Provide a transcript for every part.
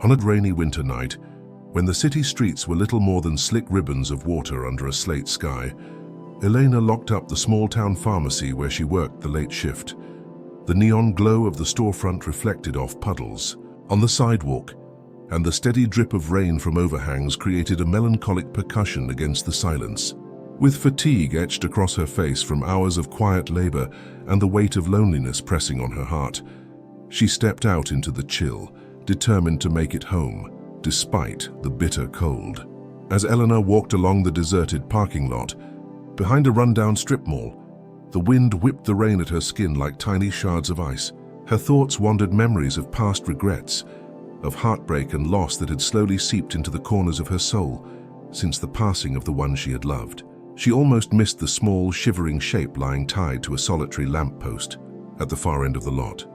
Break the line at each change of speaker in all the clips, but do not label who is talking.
On a rainy winter night, when the city streets were little more than slick ribbons of water under a slate sky, Elena locked up the small-town pharmacy where she worked the late shift. The neon glow of the storefront reflected off puddles on the sidewalk, and the steady drip of rain from overhangs created a melancholic percussion against the silence. With fatigue etched across her face from hours of quiet labor and the weight of loneliness pressing on her heart, she stepped out into the chill, determined to make it home, despite the bitter cold. As Elena walked along the deserted parking lot, behind a rundown strip mall, the wind whipped the rain at her skin like tiny shards of ice. Her thoughts wandered memories of past regrets, of heartbreak and loss that had slowly seeped into the corners of her soul since the passing of the one she had loved. She almost missed the small, shivering shape lying tied to a solitary lamppost at the far end of the lot.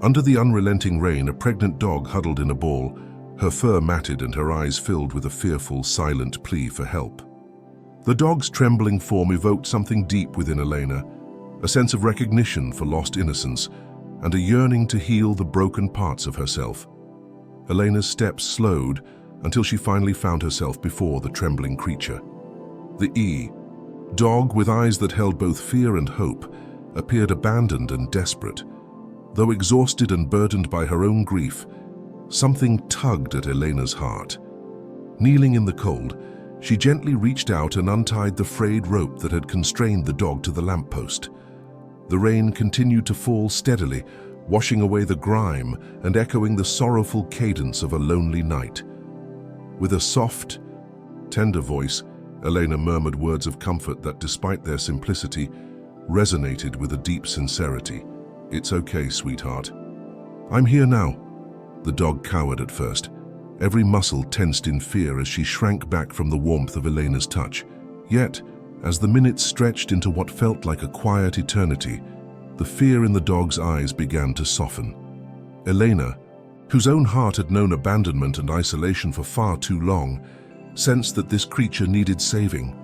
Under the unrelenting rain, a pregnant dog huddled in a ball, her fur matted and her eyes filled with a fearful, silent plea for help. The dog's trembling form evoked something deep within Elena, a sense of recognition for lost innocence and a yearning to heal the broken parts of herself. Elena's steps slowed until she finally found herself before the trembling creature. The dog, with eyes that held both fear and hope, appeared abandoned and desperate. Though exhausted and burdened by her own grief, something tugged at Elena's heart. Kneeling in the cold, she gently reached out and untied the frayed rope that had constrained the dog to the lamppost. The rain continued to fall steadily, washing away the grime and echoing the sorrowful cadence of a lonely night. With a soft, tender voice, Elena murmured words of comfort that, despite their simplicity, resonated with a deep sincerity. "It's okay, sweetheart. I'm here now." The dog cowered at first, every muscle tensed in fear as she shrank back from the warmth of Elena's touch. Yet, as the minutes stretched into what felt like a quiet eternity, the fear in the dog's eyes began to soften. Elena, whose own heart had known abandonment and isolation for far too long, sensed that this creature needed saving,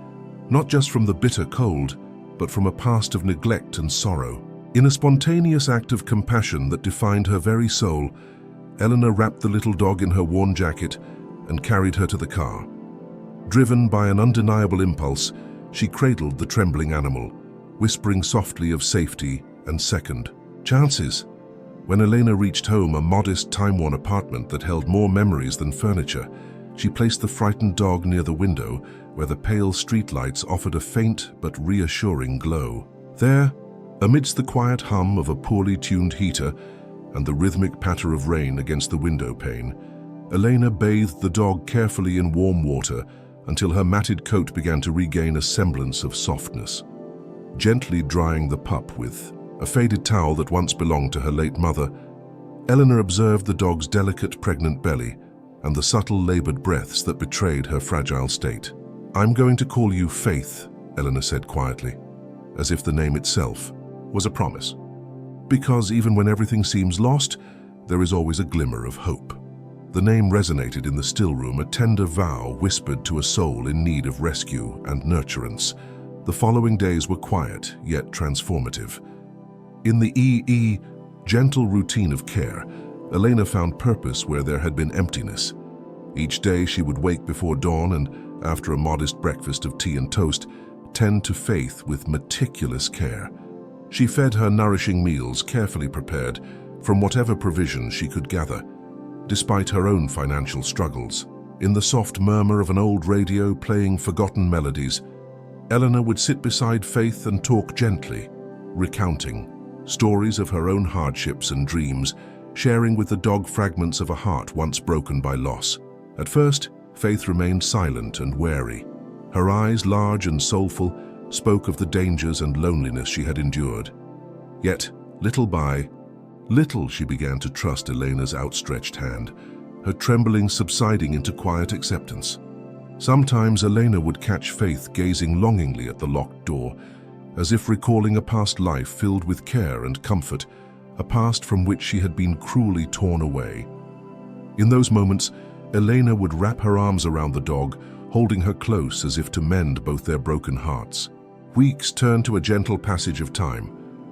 not just from the bitter cold, but from a past of neglect and sorrow. In a spontaneous act of compassion that defined her very soul, Elena wrapped the little dog in her worn jacket and carried her to the car. Driven by an undeniable impulse, she cradled the trembling animal, whispering softly of safety and second chances. When Elena reached home, a modest, time-worn apartment that held more memories than furniture, she placed the frightened dog near the window where the pale streetlights offered a faint but reassuring glow. There, amidst the quiet hum of a poorly tuned heater and the rhythmic patter of rain against the window pane, Elena bathed the dog carefully in warm water until her matted coat began to regain a semblance of softness. Gently drying the pup with a faded towel that once belonged to her late mother, Elena observed the dog's delicate pregnant belly and the subtle labored breaths that betrayed her fragile state. "I'm going to call you Faith," Elena said quietly, as if the name itself was a promise. "Because even when everything seems lost, there is always a glimmer of hope." The name resonated in the still room, a tender vow whispered to a soul in need of rescue and nurturance. The following days were quiet, yet transformative. In the gentle routine of care, Elena found purpose where there had been emptiness. Each day she would wake before dawn and, after a modest breakfast of tea and toast, tend to Faith with meticulous care. She fed her nourishing meals, carefully prepared, from whatever provisions she could gather, despite her own financial struggles. In the soft murmur of an old radio playing forgotten melodies, Elena would sit beside Faith and talk gently, recounting stories of her own hardships and dreams, sharing with the dog fragments of a heart once broken by loss. At first, Faith remained silent and wary. Her eyes, large and soulful, spoke of the dangers and loneliness she had endured. Yet, little by little, she began to trust Elena's outstretched hand, her trembling subsiding into quiet acceptance. Sometimes Elena would catch Faith gazing longingly at the locked door, as if recalling a past life filled with care and comfort, a past from which she had been cruelly torn away. In those moments, Elena would wrap her arms around the dog, holding her close as if to mend both their broken hearts. Weeks turned to a gentle passage of time,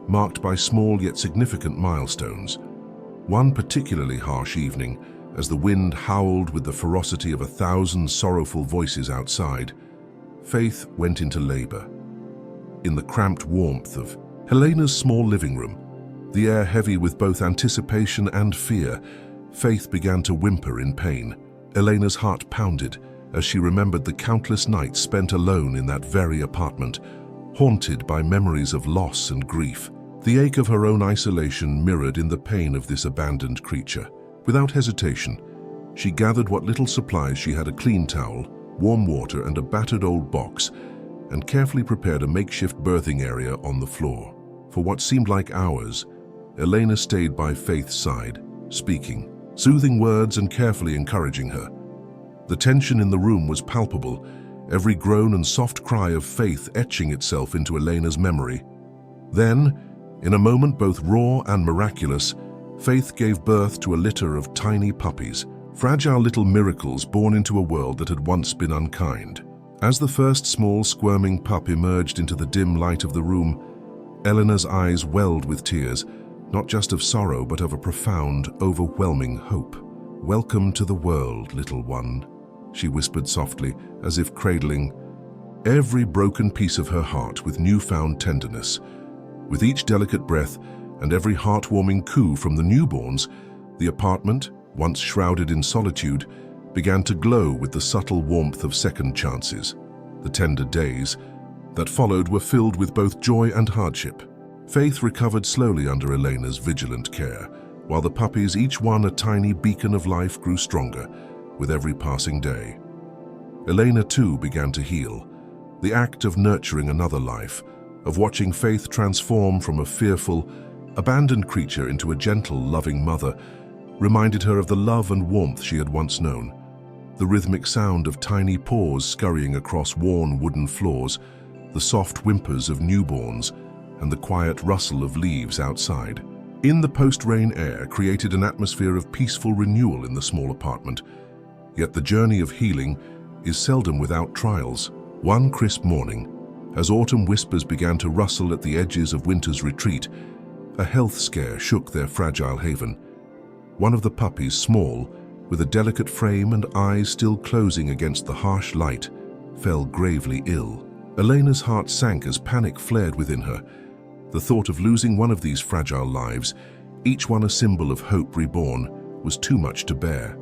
marked by small yet significant milestones. One particularly harsh evening, As the wind howled with the ferocity of 1,000 sorrowful voices outside, Faith went into labor. In the cramped warmth of Helena's small living room, the air heavy with both anticipation and fear, Faith began to whimper in pain. Elena's heart pounded as she remembered the countless nights spent alone in that very apartment, haunted by memories of loss and grief. The ache of her own isolation mirrored in the pain of this abandoned creature. Without hesitation, she gathered what little supplies she had: a clean towel, warm water, and a battered old box, and carefully prepared a makeshift birthing area on the floor. For what seemed like hours, Elena stayed by Faith's side, speaking soothing words and carefully encouraging her. The tension in the room was palpable, every groan and soft cry of Faith etching itself into Elena's memory. Then, in a moment both raw and miraculous, Faith gave birth to a litter of tiny puppies, fragile little miracles born into a world that had once been unkind. As the first small squirming pup emerged into the dim light of the room, Elena's eyes welled with tears, not just of sorrow but of a profound, overwhelming hope. "Welcome to the world, little one," she whispered softly, as if cradling every broken piece of her heart with newfound tenderness. With each delicate breath and every heartwarming coo from the newborns, the apartment, once shrouded in solitude, began to glow with the subtle warmth of second chances. The tender days that followed were filled with both joy and hardship. Faith recovered slowly under Elena's vigilant care, while the puppies, each one a tiny beacon of life, grew stronger with every passing day. Elena too began to heal. The act of nurturing another life, of watching Faith transform from a fearful, abandoned creature into a gentle, loving mother, reminded her of the love and warmth she had once known. The rhythmic sound of tiny paws scurrying across worn wooden floors, the soft whimpers of newborns, and the quiet rustle of leaves outside, in the post-rain air, created an atmosphere of peaceful renewal in the small apartment. Yet the journey of healing is seldom without trials. One crisp morning, as autumn whispers began to rustle at the edges of winter's retreat, a health scare shook their fragile haven. One of the puppies, small, with a delicate frame and eyes still closing against the harsh light, fell gravely ill. Elena's heart sank as panic flared within her. The thought of losing one of these fragile lives, each one a symbol of hope reborn, was too much to bear.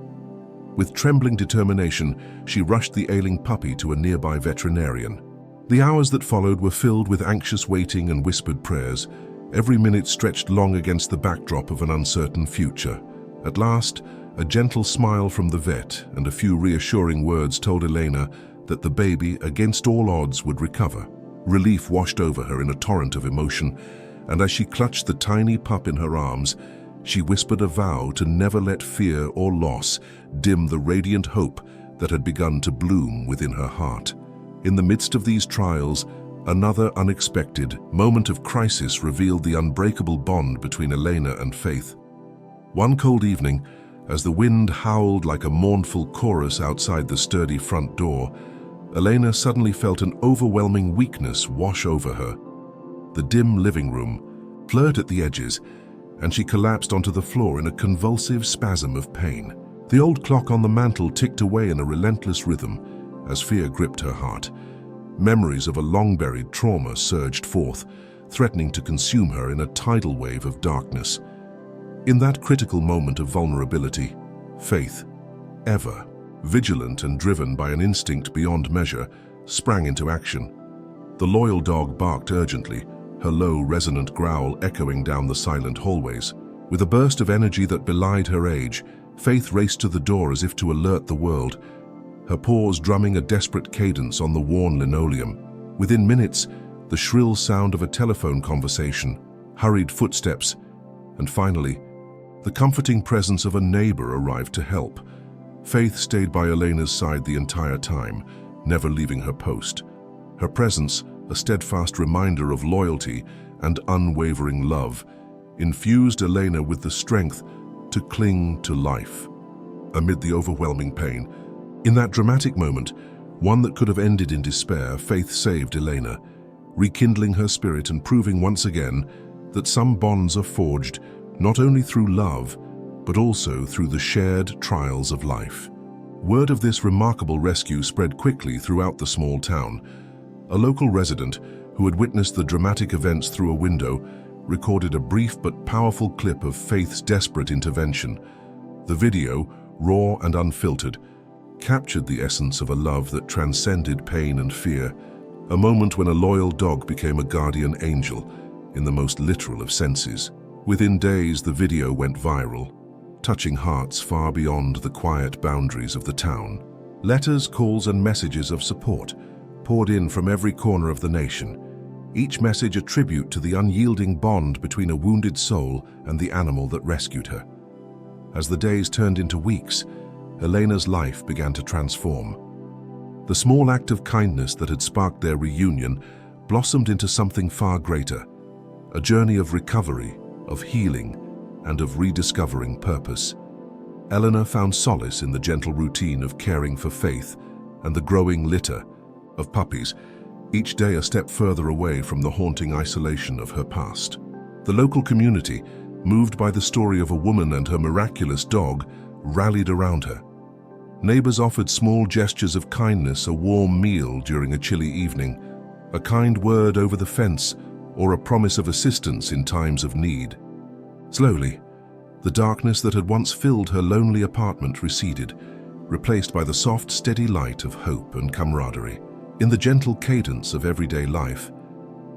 With trembling determination, she rushed the ailing puppy to a nearby veterinarian. The hours that followed were filled with anxious waiting and whispered prayers, every minute stretched long against the backdrop of an uncertain future. At last, a gentle smile from the vet and a few reassuring words told Elena that the baby, against all odds, would recover. Relief washed over her in a torrent of emotion, and as she clutched the tiny pup in her arms, she whispered a vow to never let fear or loss dim the radiant hope that had begun to bloom within her heart. In the midst of these trials, another unexpected moment of crisis revealed the unbreakable bond between Elena and Faith. One cold evening, as the wind howled like a mournful chorus outside the sturdy front door, Elena suddenly felt an overwhelming weakness wash over her. The dim living room blurred at the edges, and she collapsed onto the floor in a convulsive spasm of pain. The old clock on the mantel ticked away in a relentless rhythm as fear gripped her heart. Memories of a long-buried trauma surged forth, threatening to consume her in a tidal wave of darkness. In that critical moment of vulnerability, Faith, ever vigilant and driven by an instinct beyond measure, sprang into action. The loyal dog barked urgently, her low, resonant growl echoing down the silent hallways. With a burst of energy that belied her age, Faith raced to the door as if to alert the world, her paws drumming a desperate cadence on the worn linoleum. Within minutes, the shrill sound of a telephone conversation, hurried footsteps, and finally, the comforting presence of a neighbor arrived to help. Faith stayed by Elena's side the entire time, never leaving her post. Her presence, a steadfast reminder of loyalty and unwavering love, infused Elena with the strength to cling to life. Amid the overwhelming pain, in that dramatic moment, one that could have ended in despair, Faith saved Elena, rekindling her spirit and proving once again that some bonds are forged not only through love, but also through the shared trials of life. Word of this remarkable rescue spread quickly throughout the small town. A local resident, who had witnessed the dramatic events through a window, recorded a brief but powerful clip of Faith's desperate intervention. The video, raw and unfiltered, captured the essence of a love that transcended pain and fear, a moment when a loyal dog became a guardian angel, in the most literal of senses. Within days, the video went viral, touching hearts far beyond the quiet boundaries of the town. Letters, calls, and messages of support poured in from every corner of the nation, each message a tribute to the unyielding bond between a wounded soul and the animal that rescued her. As the days turned into weeks, Elena's life began to transform. The small act of kindness that had sparked their reunion blossomed into something far greater, a journey of recovery, of healing, and of rediscovering purpose. Elena found solace in the gentle routine of caring for Faith and the growing litter of puppies, each day a step further away from the haunting isolation of her past. The local community, moved by the story of a woman and her miraculous dog, rallied around her. Neighbors offered small gestures of kindness, a warm meal during a chilly evening, a kind word over the fence, or a promise of assistance in times of need. Slowly, the darkness that had once filled her lonely apartment receded, replaced by the soft, steady light of hope and camaraderie. In the gentle cadence of everyday life,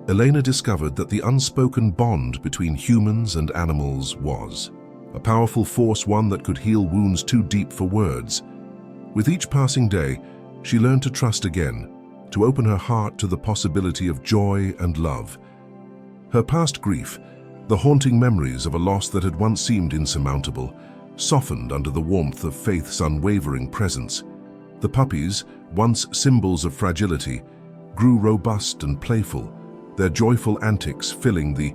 Elena discovered that the unspoken bond between humans and animals was a powerful force, one that could heal wounds too deep for words. With each passing day, she learned to trust again, to open her heart to the possibility of joy and love. Her past grief, the haunting memories of a loss that had once seemed insurmountable, softened under the warmth of Faith's unwavering presence. The puppies, once symbols of fragility, grew robust and playful, their joyful antics filling the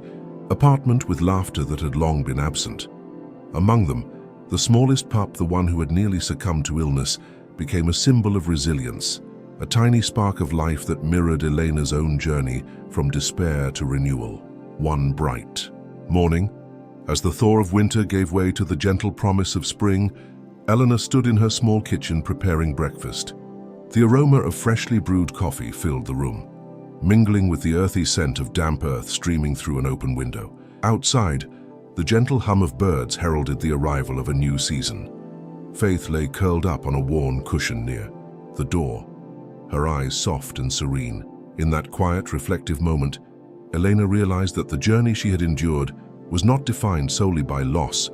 apartment with laughter that had long been absent. Among them, the smallest pup, the one who had nearly succumbed to illness, became a symbol of resilience, a tiny spark of life that mirrored Elena's own journey from despair to renewal. One bright morning, as the thaw of winter gave way to the gentle promise of spring, Elena stood in her small kitchen preparing breakfast. The aroma of freshly brewed coffee filled the room, mingling with the earthy scent of damp earth streaming through an open window. Outside, the gentle hum of birds heralded the arrival of a new season. Faith lay curled up on a worn cushion near the door, her eyes soft and serene. In that quiet, reflective moment, Elena realized that the journey she had endured was not defined solely by loss,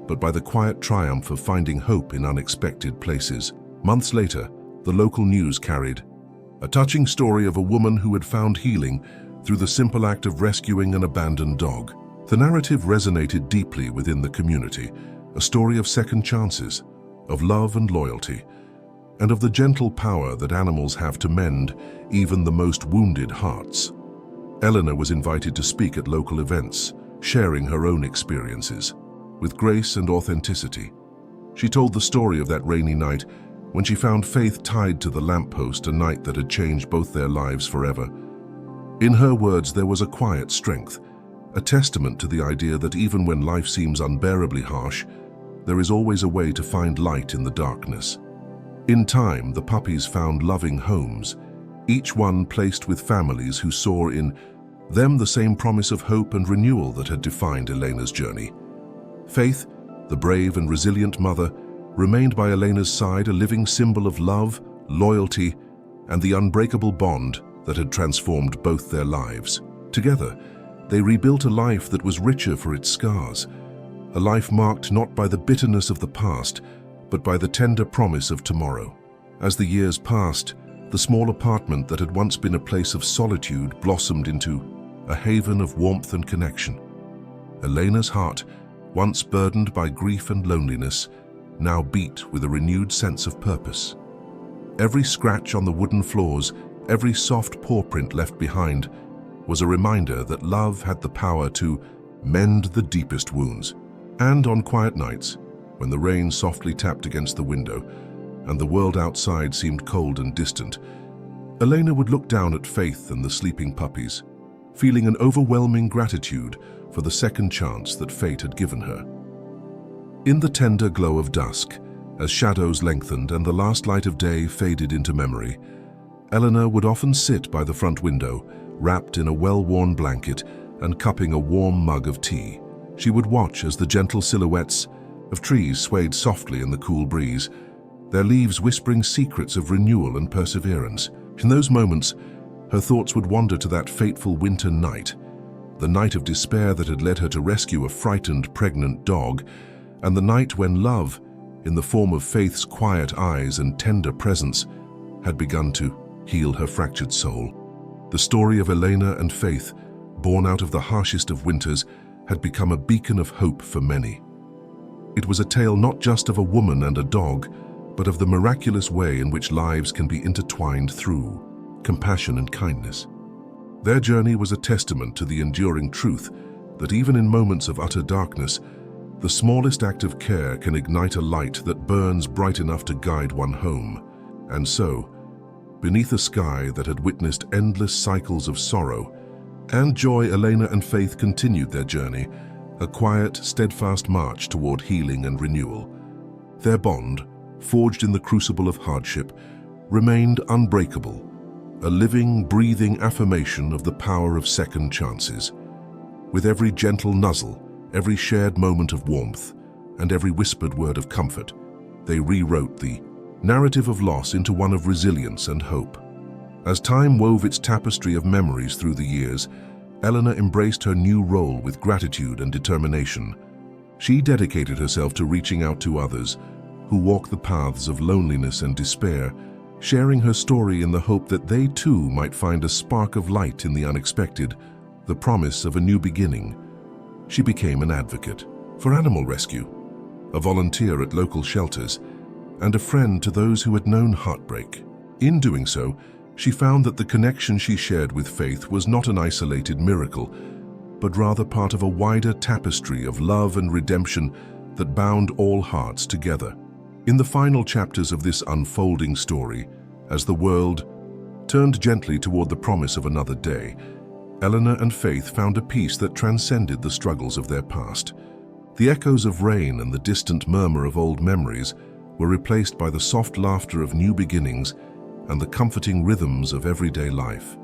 but by the quiet triumph of finding hope in unexpected places. Months later, the local news carried a touching story of a woman who had found healing through the simple act of rescuing an abandoned dog. The narrative resonated deeply within the community, a story of second chances, of love and loyalty, and of the gentle power that animals have to mend even the most wounded hearts. Elena was invited to speak at local events, sharing her own experiences. With grace and authenticity, she told the story of that rainy night when she found Faith tied to the lamppost, a night that had changed both their lives forever. In her words, there was a quiet strength, a testament to the idea that even when life seems unbearably harsh, there is always a way to find light in the darkness. In time, the puppies found loving homes, each one placed with families who saw in them the same promise of hope and renewal that had defined Elena's journey. Faith, the brave and resilient mother, remained by Elena's side, a living symbol of love, loyalty, and the unbreakable bond that had transformed both their lives. Together, they rebuilt a life that was richer for its scars, a life marked not by the bitterness of the past, but by the tender promise of tomorrow. As the years passed, the small apartment that had once been a place of solitude blossomed into a haven of warmth and connection. Elena's heart, once burdened by grief and loneliness, now beat with a renewed sense of purpose. Every scratch on the wooden floors, every soft paw print left behind, was a reminder that love had the power to mend the deepest wounds. And on quiet nights, when the rain softly tapped against the window and the world outside seemed cold and distant, Elena would look down at Faith and the sleeping puppies, feeling an overwhelming gratitude for the second chance that fate had given her. In the tender glow of dusk, as shadows lengthened and the last light of day faded into memory, Eleanor would often sit by the front window, wrapped in a well-worn blanket and cupping a warm mug of tea. She would watch as the gentle silhouettes of trees swayed softly in the cool breeze, their leaves whispering secrets of renewal and perseverance. In those moments, her thoughts would wander to that fateful winter night, the night of despair that had led her to rescue a frightened, pregnant dog, and the night when love, in the form of Faith's quiet eyes and tender presence, had begun to heal her fractured soul. The story of Elena and Faith, born out of the harshest of winters, had become a beacon of hope for many. It was a tale not just of a woman and a dog, but of the miraculous way in which lives can be intertwined through compassion and kindness. Their journey was a testament to the enduring truth that even in moments of utter darkness, the smallest act of care can ignite a light that burns bright enough to guide one home. And so, beneath a sky that had witnessed endless cycles of sorrow and joy, Elena and Faith continued their journey, a quiet, steadfast march toward healing and renewal. Their bond, forged in the crucible of hardship, remained unbreakable, a living, breathing affirmation of the power of second chances. With every gentle nuzzle, every shared moment of warmth, and every whispered word of comfort, they rewrote the narrative of loss into one of resilience and hope. As time wove its tapestry of memories through the years, Eleanor embraced her new role with gratitude and determination. She dedicated herself to reaching out to others who walk the paths of loneliness and despair, sharing her story in the hope that they too might find a spark of light in the unexpected, the promise of a new beginning. She became an advocate for animal rescue, a volunteer at local shelters, and a friend to those who had known heartbreak. In doing so, she found that the connection she shared with Faith was not an isolated miracle, but rather part of a wider tapestry of love and redemption that bound all hearts together. In the final chapters of this unfolding story, as the world turned gently toward the promise of another day, Eleanor and Faith found a peace that transcended the struggles of their past. The echoes of rain and the distant murmur of old memories were replaced by the soft laughter of new beginnings and the comforting rhythms of everyday life.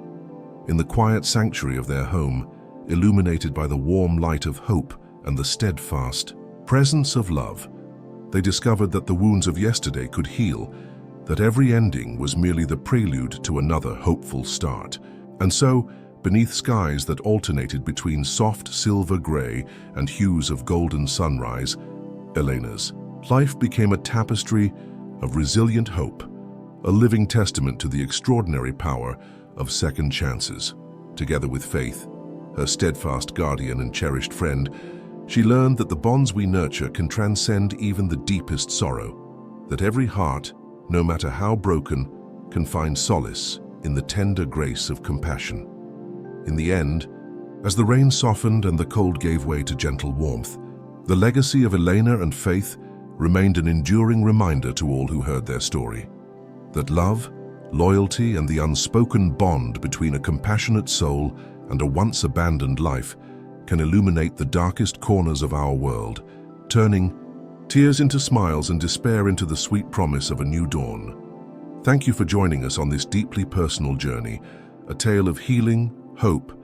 In the quiet sanctuary of their home, illuminated by the warm light of hope and the steadfast presence of love, they discovered that the wounds of yesterday could heal, that every ending was merely the prelude to another hopeful start. And so, beneath skies that alternated between soft silver gray and hues of golden sunrise, Elena's life became a tapestry of resilient hope, a living testament to the extraordinary power of second chances. Together with Faith, her steadfast guardian and cherished friend, she learned that the bonds we nurture can transcend even the deepest sorrow, that every heart, no matter how broken, can find solace in the tender grace of compassion. In the end, as the rain softened and the cold gave way to gentle warmth, the legacy of Elena and Faith remained an enduring reminder to all who heard their story, that love, loyalty, and the unspoken bond between a compassionate soul and a once abandoned life can illuminate the darkest corners of our world, turning tears into smiles and despair into the sweet promise of a new dawn. Thank you for joining us on this deeply personal journey, a tale of healing, hope,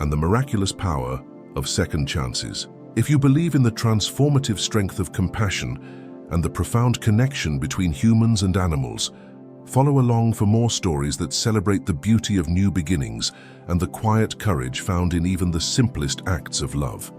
and the miraculous power of second chances. If you believe in the transformative strength of compassion and the profound connection between humans and animals, follow along for more stories that celebrate the beauty of new beginnings and the quiet courage found in even the simplest acts of love.